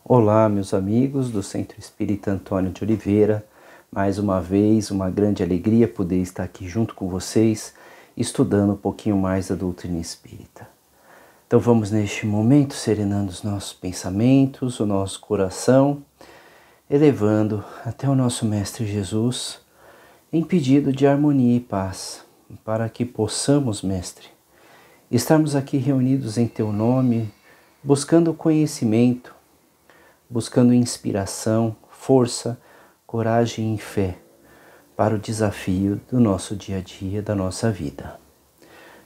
Olá, meus amigos do Centro Espírita Antônio de Oliveira. Mais uma vez, uma grande alegria poder estar aqui junto com vocês, estudando um pouquinho mais da doutrina espírita. Então vamos neste momento serenando os nossos pensamentos, o nosso coração, elevando até o nosso Mestre Jesus em pedido de harmonia e paz, para que possamos, Mestre, estarmos aqui reunidos em Teu nome, buscando conhecimento, buscando inspiração, força, coragem e fé para o desafio do nosso dia a dia, da nossa vida.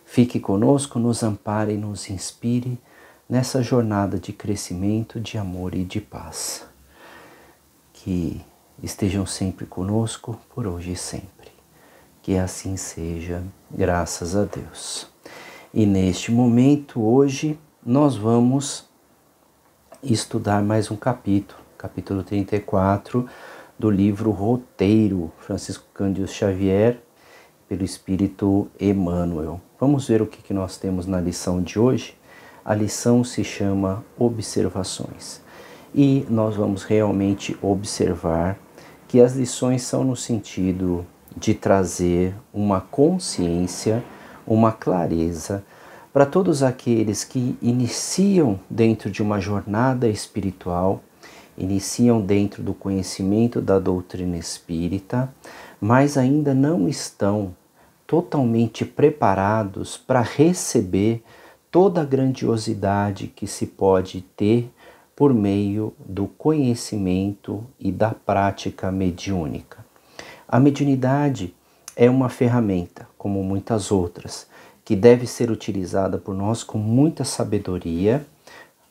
Fique conosco, nos ampare e nos inspire nessa jornada de crescimento, de amor e de paz. Que estejam sempre conosco, por hoje e sempre. Que assim seja, graças a Deus. E neste momento, hoje, nós vamos estudar mais um capítulo 34 do livro Roteiro, Francisco Cândido Xavier, pelo Espírito Emmanuel. Vamos ver o que nós temos na lição de hoje. A lição se chama Observações. E nós vamos realmente observar que as lições são no sentido de trazer uma consciência, uma clareza para todos aqueles que iniciam dentro de uma jornada espiritual, iniciam dentro do conhecimento da doutrina espírita, mas ainda não estão totalmente preparados para receber toda a grandiosidade que se pode ter por meio do conhecimento e da prática mediúnica. A mediunidade é uma ferramenta, como muitas outras, que deve ser utilizada por nós com muita sabedoria,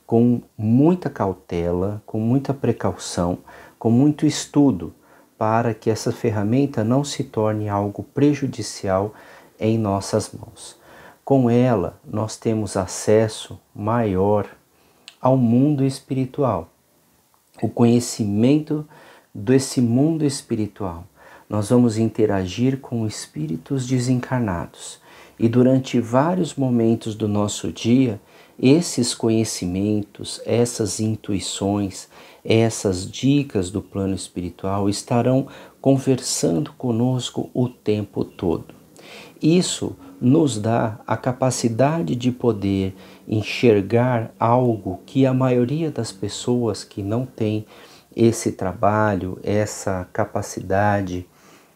com muita cautela, com muita precaução, com muito estudo, para que essa ferramenta não se torne algo prejudicial em nossas mãos. Com ela, nós temos acesso maior ao mundo espiritual, o conhecimento desse mundo espiritual. Nós vamos interagir com espíritos desencarnados. E durante vários momentos do nosso dia, esses conhecimentos, essas intuições, essas dicas do plano espiritual estarão conversando conosco o tempo todo. Isso nos dá a capacidade de poder enxergar algo que a maioria das pessoas que não tem esse trabalho, essa capacidade,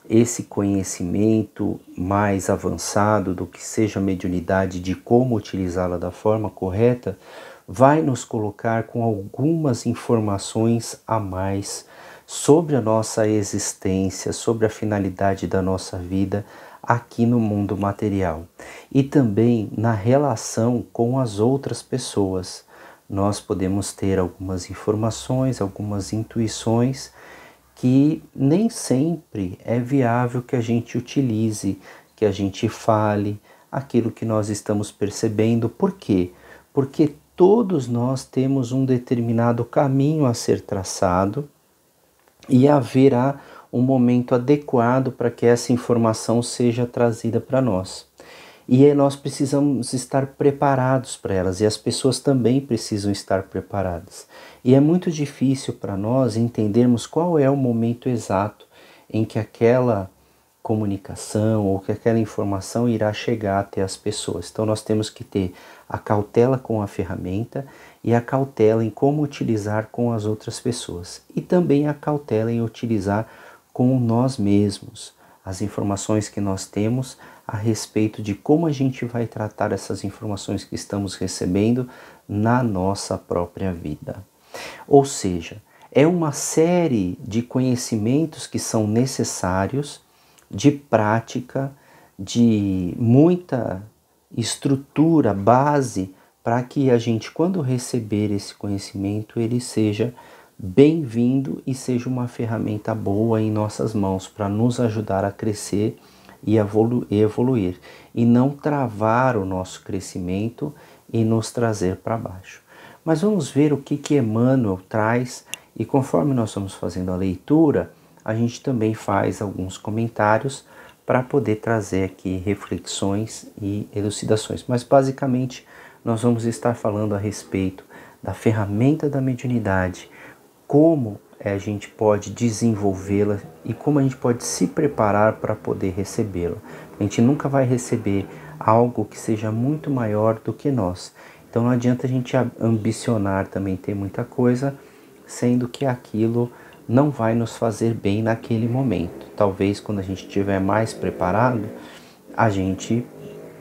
esse conhecimento mais avançado do que seja a mediunidade, de como utilizá-la da forma correta, vai nos colocar com algumas informações a mais sobre a nossa existência, sobre a finalidade da nossa vida aqui no mundo material e também na relação com as outras pessoas. Nós podemos ter algumas informações, algumas intuições que nem sempre é viável que a gente utilize, que a gente fale aquilo que nós estamos percebendo. Por quê? Porque todos nós temos um determinado caminho a ser traçado e haverá um momento adequado para que essa informação seja trazida para nós. E nós precisamos estar preparados para elas, e as pessoas também precisam estar preparadas. E é muito difícil para nós entendermos qual é o momento exato em que aquela comunicação ou que aquela informação irá chegar até as pessoas. Então nós temos que ter a cautela com a ferramenta e a cautela em como utilizar com as outras pessoas. E também a cautela em utilizar com nós mesmos as informações que nós temos a respeito de como a gente vai tratar essas informações que estamos recebendo na nossa própria vida. Ou seja, é uma série de conhecimentos que são necessários, de prática, de muita estrutura, base, para que a gente, quando receber esse conhecimento, ele seja bem-vindo e seja uma ferramenta boa em nossas mãos para nos ajudar a crescer e evoluir, e não travar o nosso crescimento e nos trazer para baixo. Mas vamos ver o que Emmanuel traz, e conforme nós vamos fazendo a leitura, a gente também faz alguns comentários para poder trazer aqui reflexões e elucidações. Mas basicamente nós vamos estar falando a respeito da ferramenta da mediunidade, como a gente pode desenvolvê-la e como a gente pode se preparar para poder recebê-la. A gente nunca vai receber algo que seja muito maior do que nós. Então não adianta a gente ambicionar também ter muita coisa, sendo que aquilo não vai nos fazer bem naquele momento. Talvez quando a gente estiver mais preparado, a gente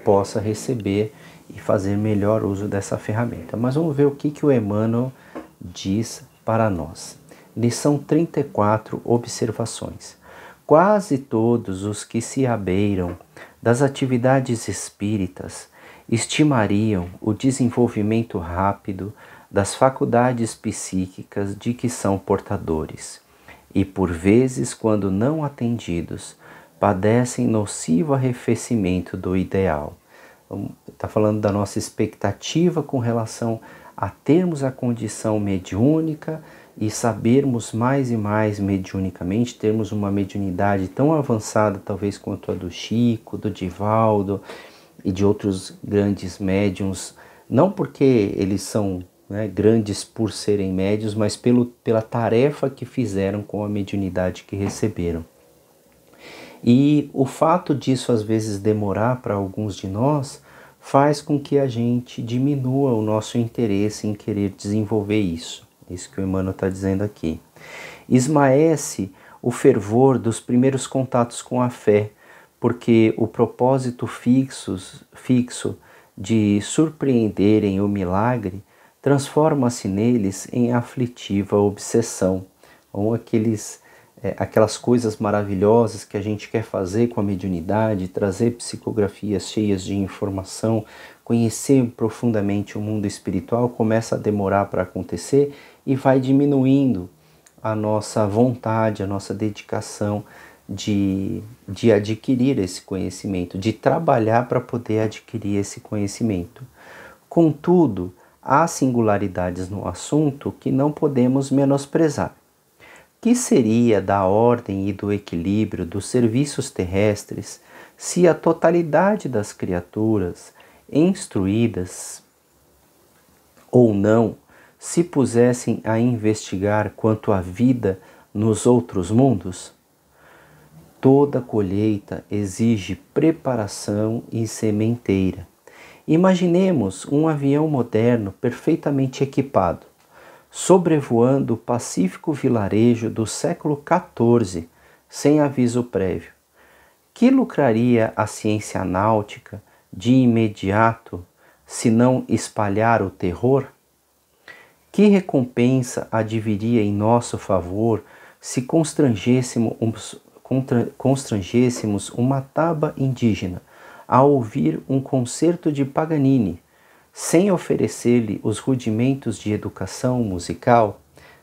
possa receber e fazer melhor uso dessa ferramenta. Mas vamos ver o que o Emmanuel diz para nós. Lição 34, observações. Quase todos os que se abeiram das atividades espíritas estimariam o desenvolvimento rápido das faculdades psíquicas de que são portadores, e por vezes, quando não atendidos, padecem nocivo arrefecimento do ideal. Está falando da nossa expectativa com relação a termos a condição mediúnica e sabermos mais e mais mediunicamente, termos uma mediunidade tão avançada, talvez quanto a do Chico, do Divaldo e de outros grandes médiuns, não porque eles são grandes por serem médios, mas pela tarefa que fizeram com a mediunidade que receberam. E o fato disso às vezes demorar para alguns de nós faz com que a gente diminua o nosso interesse em querer desenvolver isso. Isso que o Emmanuel está dizendo aqui. Esmaece o fervor dos primeiros contatos com a fé, porque o propósito fixo de surpreenderem o milagre transforma-se neles em aflitiva obsessão. Ou aquelas coisas maravilhosas que a gente quer fazer com a mediunidade, trazer psicografias cheias de informação, conhecer profundamente o mundo espiritual, começa a demorar para acontecer e vai diminuindo a nossa vontade, a nossa dedicação de adquirir esse conhecimento, de trabalhar para poder adquirir esse conhecimento. Contudo, há singularidades no assunto que não podemos menosprezar. Que seria da ordem e do equilíbrio dos serviços terrestres se a totalidade das criaturas, instruídas ou não, se pusessem a investigar quanto à vida nos outros mundos? Toda colheita exige preparação e sementeira. Imaginemos um avião moderno perfeitamente equipado, sobrevoando o pacífico vilarejo do século XIV, sem aviso prévio. Que lucraria a ciência náutica de imediato, se não espalhar o terror? Que recompensa adviria em nosso favor se constrangêssemos uma taba indígena a ouvir um concerto de Paganini, sem oferecer-lhe os rudimentos de educação musical?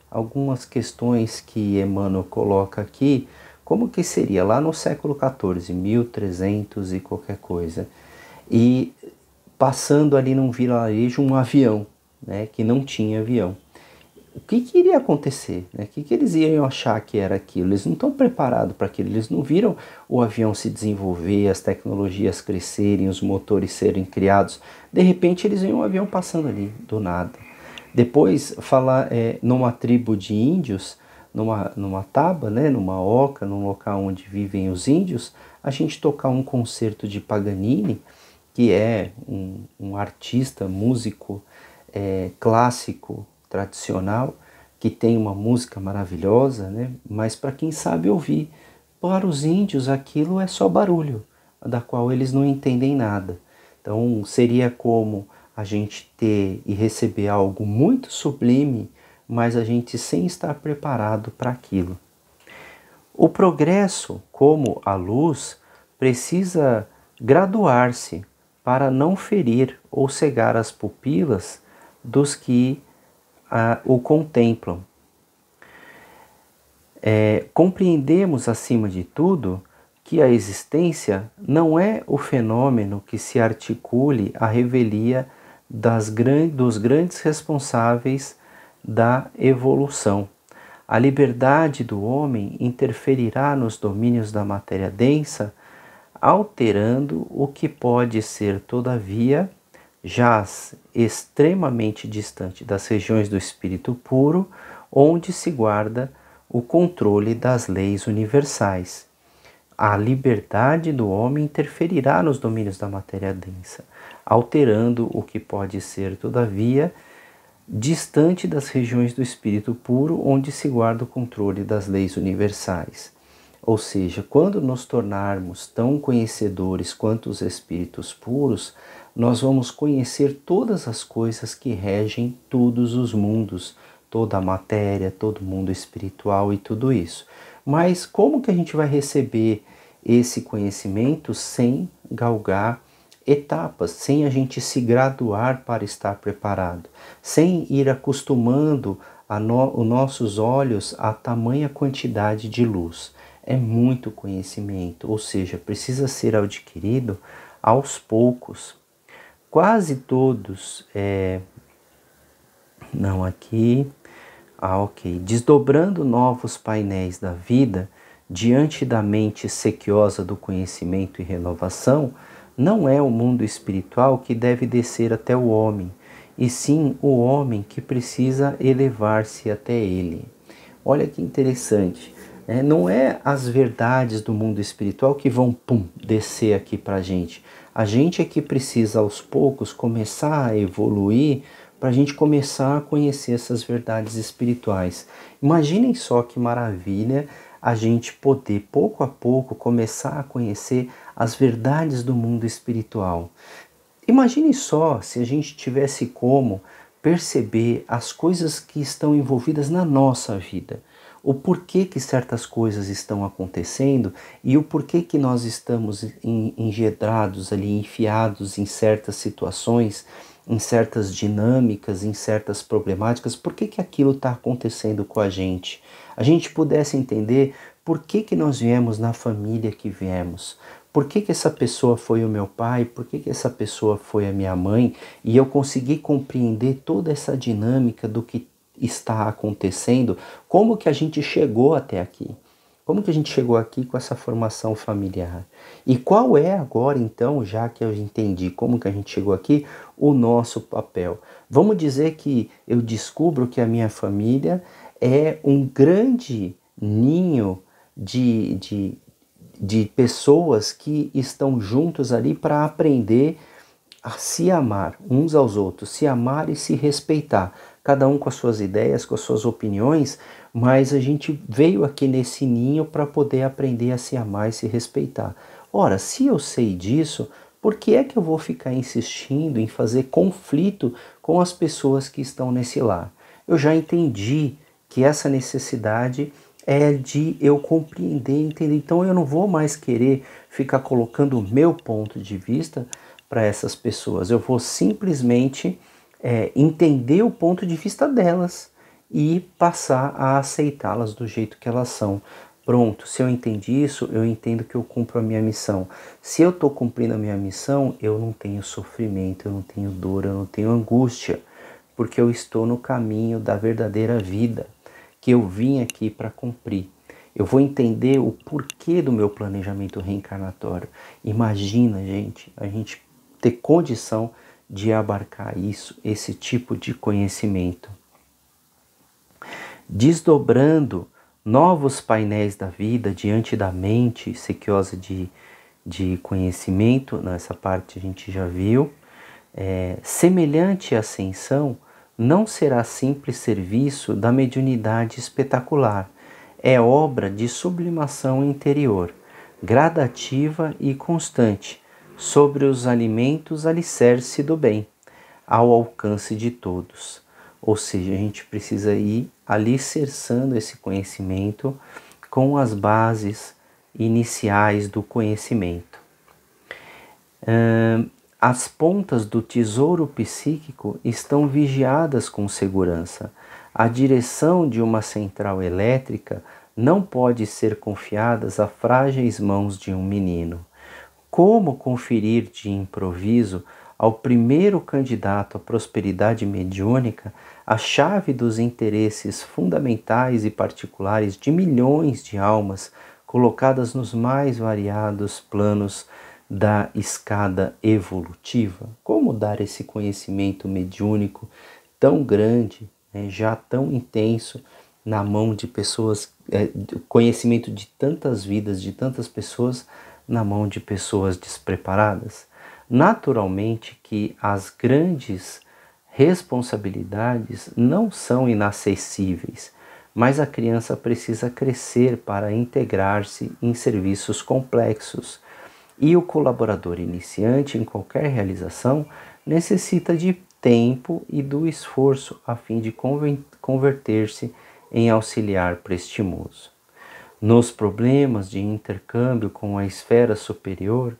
Algumas questões que Emmanuel coloca aqui, como que seria lá no século XIV, 1300 e qualquer coisa, e passando ali num vilarejo um avião, que não tinha avião. O que iria acontecer? O que eles iriam achar que era aquilo? Eles não estão preparados para aquilo, eles não viram o avião se desenvolver, as tecnologias crescerem, os motores serem criados. De repente eles veem um avião passando ali, do nada. Depois, falar numa tribo de índios, numa taba, numa oca, num local onde vivem os índios, a gente tocar um concerto de Paganini, que é um artista, músico clássico, tradicional, que tem uma música maravilhosa, mas para quem sabe ouvir, para os índios aquilo é só barulho, da qual eles não entendem nada. Então seria como a gente ter e receber algo muito sublime, mas a gente sem estar preparado para aquilo. O progresso, como a luz, precisa graduar-se para não ferir ou cegar as pupilas dos que o contemplam. Compreendemos, acima de tudo, que a existência não é o fenômeno que se articule à revelia dos grandes responsáveis da evolução. A liberdade do homem interferirá nos domínios da matéria densa, alterando o que pode ser, todavia, jaz extremamente distante das regiões do espírito puro, onde se guarda o controle das leis universais. A liberdade do homem interferirá nos domínios da matéria densa, alterando o que pode ser, todavia, distante das regiões do espírito puro, onde se guarda o controle das leis universais. Ou seja, quando nos tornarmos tão conhecedores quanto os espíritos puros, nós vamos conhecer todas as coisas que regem todos os mundos, toda a matéria, todo o mundo espiritual e tudo isso. Mas como que a gente vai receber esse conhecimento sem galgar etapas, sem a gente se graduar para estar preparado, sem ir acostumando os nossos olhos a tamanha quantidade de luz? É muito conhecimento, ou seja, precisa ser adquirido aos poucos. Quase todos, desdobrando novos painéis da vida, diante da mente sequiosa do conhecimento e renovação, não é o mundo espiritual que deve descer até o homem, e sim o homem que precisa elevar-se até ele. Olha que interessante, né? Não é as verdades do mundo espiritual que vão descer aqui para a gente. A gente é que precisa aos poucos começar a evoluir para a gente começar a conhecer essas verdades espirituais. Imaginem só que maravilha a gente poder, pouco a pouco, começar a conhecer as verdades do mundo espiritual. Imagine só se a gente tivesse como perceber as coisas que estão envolvidas na nossa vida, o porquê que certas coisas estão acontecendo e o porquê que nós estamos engedrados ali, enfiados em certas situações, em certas dinâmicas, em certas problemáticas, por que aquilo está acontecendo com a gente pudesse entender por que nós viemos na família que viemos, por que essa pessoa foi o meu pai, por que essa pessoa foi a minha mãe, e eu consegui compreender toda essa dinâmica do que está acontecendo, como que a gente chegou até aqui. Como que a gente chegou aqui com essa formação familiar? E qual é agora, então, já que eu entendi como que a gente chegou aqui, o nosso papel? Vamos dizer que eu descubro que a minha família é um grande ninho de pessoas que estão juntos ali para aprender a se amar uns aos outros, se amar e se respeitar, cada um com as suas ideias, com as suas opiniões, mas a gente veio aqui nesse ninho para poder aprender a se amar e se respeitar. Ora, se eu sei disso, por que é que eu vou ficar insistindo em fazer conflito com as pessoas que estão nesse lar? Eu já entendi que essa necessidade é de eu compreender, entender. Então eu não vou mais querer ficar colocando o meu ponto de vista para essas pessoas. Eu vou simplesmente entender o ponto de vista delas e passar a aceitá-las do jeito que elas são. Pronto, se eu entendi isso, eu entendo que eu cumpro a minha missão. Se eu estou cumprindo a minha missão, eu não tenho sofrimento, eu não tenho dor, eu não tenho angústia, porque eu estou no caminho da verdadeira vida que eu vim aqui para cumprir. Eu vou entender o porquê do meu planejamento reencarnatório. Imagina, gente, a gente ter condição de abarcar isso, esse tipo de conhecimento. Desdobrando novos painéis da vida diante da mente sequiosa de conhecimento, nessa parte a gente já viu, semelhante ascensão não será simples serviço da mediunidade espetacular, é obra de sublimação interior, gradativa e constante, sobre os alimentos alicerce do bem, ao alcance de todos. Ou seja, a gente precisa ir alicerçando esse conhecimento com as bases iniciais do conhecimento. As pontas do tesouro psíquico estão vigiadas com segurança. A direção de uma central elétrica não pode ser confiada a frágeis mãos de um menino. Como conferir de improviso ao primeiro candidato à prosperidade mediúnica a chave dos interesses fundamentais e particulares de milhões de almas colocadas nos mais variados planos da escada evolutiva? Como dar esse conhecimento mediúnico tão grande, né, já tão intenso na mão de pessoas, conhecimento de tantas vidas, de tantas pessoas na mão de pessoas despreparadas? Naturalmente que as grandes responsabilidades não são inacessíveis, mas a criança precisa crescer para integrar-se em serviços complexos. E o colaborador iniciante em qualquer realização necessita de tempo e do esforço a fim de converter-se em auxiliar prestimoso. Nos problemas de intercâmbio com a esfera superior,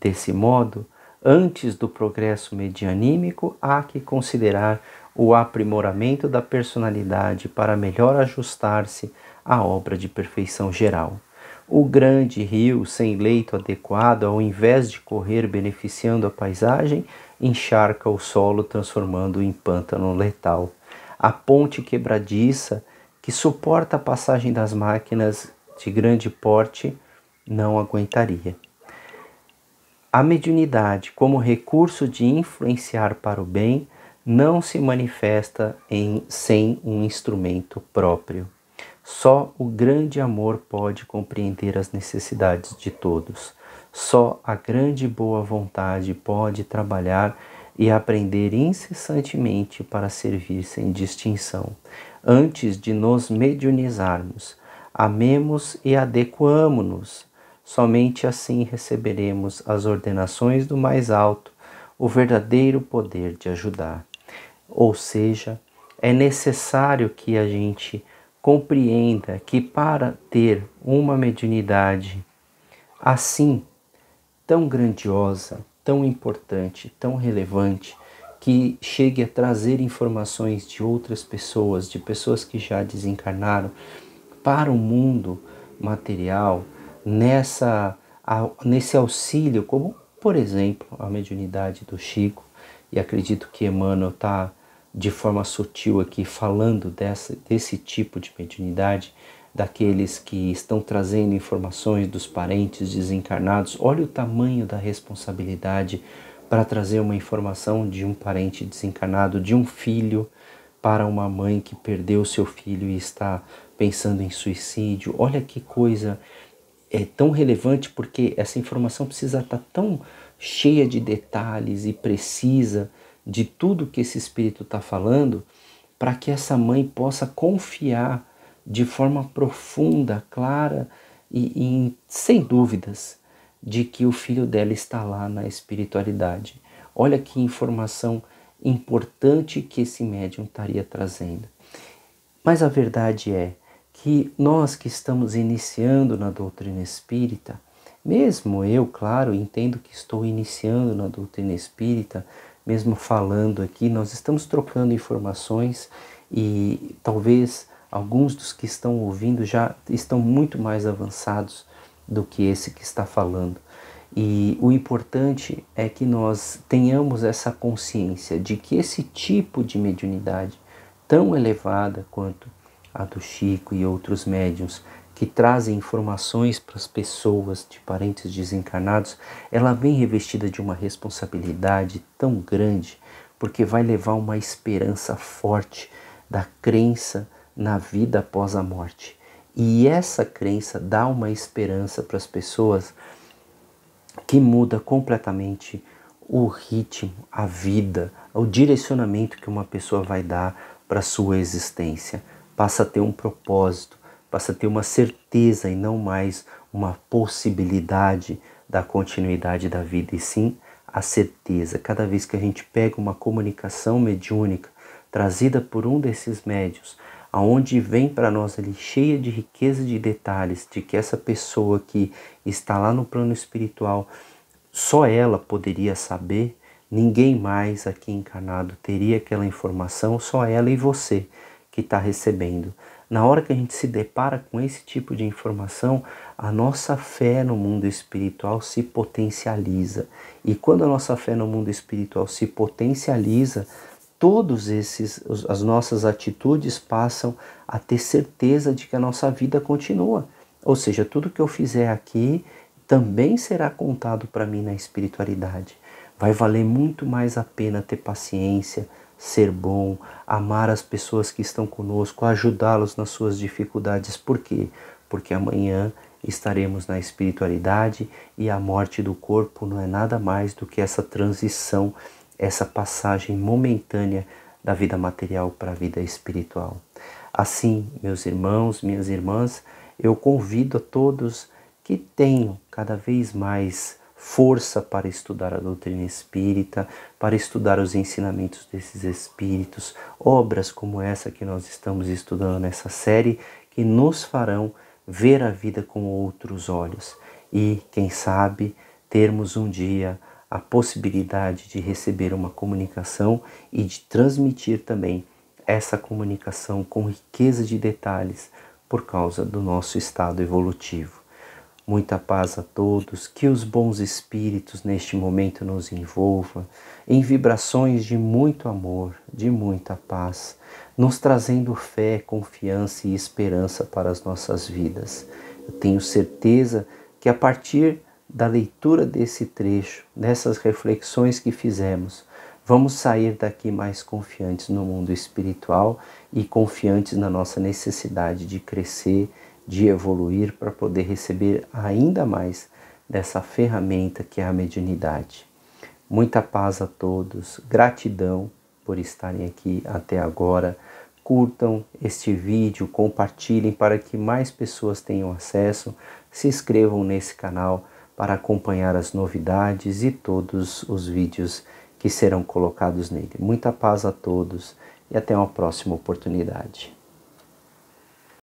desse modo, antes do progresso medianímico, há que considerar o aprimoramento da personalidade para melhor ajustar-se à obra de perfeição geral. O grande rio sem leito adequado, ao invés de correr beneficiando a paisagem, encharca o solo, transformando-o em pântano letal. A ponte quebradiça, que suporta a passagem das máquinas de grande porte, não aguentaria. A mediunidade, como recurso de influenciar para o bem, não se manifesta sem um instrumento próprio. Só o grande amor pode compreender as necessidades de todos. Só a grande boa vontade pode trabalhar e aprender incessantemente para servir sem distinção. Antes de nos mediunizarmos, amemos e adequamo-nos. Somente assim receberemos as ordenações do mais alto, o verdadeiro poder de ajudar. Ou seja, é necessário que a gente compreenda que para ter uma mediunidade assim, tão grandiosa, tão importante, tão relevante, que chegue a trazer informações de outras pessoas, de pessoas que já desencarnaram, para o mundo material, nesse auxílio, como por exemplo a mediunidade do Chico, e acredito que Emmanuel está de forma sutil aqui falando desse tipo de mediunidade, daqueles que estão trazendo informações dos parentes desencarnados. Olha o tamanho da responsabilidade para trazer uma informação de um parente desencarnado, de um filho, para uma mãe que perdeu seu filho e está pensando em suicídio. Olha que coisa tão relevante, porque essa informação precisa estar tão cheia de detalhes e precisa de tudo que esse espírito está falando, para que essa mãe possa confiar de forma profunda, clara e sem dúvidas de que o filho dela está lá na espiritualidade. Olha que informação importante que esse médium estaria trazendo. Mas a verdade é que nós que estamos iniciando na doutrina espírita, mesmo eu, claro, entendo que estou iniciando na doutrina espírita, mesmo falando aqui, nós estamos trocando informações e talvez alguns dos que estão ouvindo já estão muito mais avançados do que esse que está falando. E o importante é que nós tenhamos essa consciência de que esse tipo de mediunidade tão elevada quanto a do Chico e outros médiuns que trazem informações para as pessoas de parentes desencarnados, ela vem revestida de uma responsabilidade tão grande, porque vai levar uma esperança forte da crença na vida após a morte. E essa crença dá uma esperança para as pessoas que muda completamente o ritmo, a vida, o direcionamento que uma pessoa vai dar para a sua existência. Passa a ter um propósito, passa a ter uma certeza e não mais uma possibilidade da continuidade da vida, e sim a certeza. Cada vez que a gente pega uma comunicação mediúnica trazida por um desses médiuns, aonde vem para nós ali cheia de riqueza de detalhes, de que essa pessoa que está lá no plano espiritual, só ela poderia saber, ninguém mais aqui encarnado teria aquela informação, só ela e você que está recebendo. Na hora que a gente se depara com esse tipo de informação, a nossa fé no mundo espiritual se potencializa. E quando a nossa fé no mundo espiritual se potencializa, as nossas atitudes passam a ter certeza de que a nossa vida continua. Ou seja, tudo que eu fizer aqui também será contado para mim na espiritualidade. Vai valer muito mais a pena ter paciência, ser bom, amar as pessoas que estão conosco, ajudá-los nas suas dificuldades. Por quê? Porque amanhã estaremos na espiritualidade e a morte do corpo não é nada mais do que essa transição, essa passagem momentânea da vida material para a vida espiritual. Assim, meus irmãos, minhas irmãs, eu convido a todos que tenham cada vez mais força para estudar a doutrina espírita, para estudar os ensinamentos desses espíritos, obras como essa que nós estamos estudando nessa série, que nos farão ver a vida com outros olhos e, quem sabe, termos um dia a possibilidade de receber uma comunicação e de transmitir também essa comunicação com riqueza de detalhes por causa do nosso estado evolutivo. Muita paz a todos, que os bons espíritos neste momento nos envolvam em vibrações de muito amor, de muita paz, nos trazendo fé, confiança e esperança para as nossas vidas. Eu tenho certeza que a partir da leitura desse trecho, dessas reflexões que fizemos, vamos sair daqui mais confiantes no mundo espiritual e confiantes na nossa necessidade de crescer, de evoluir para poder receber ainda mais dessa ferramenta que é a mediunidade. Muita paz a todos, gratidão por estarem aqui até agora. Curtam este vídeo, compartilhem para que mais pessoas tenham acesso, se inscrevam nesse canal para acompanhar as novidades e todos os vídeos que serão colocados nele. Muita paz a todos e até uma próxima oportunidade.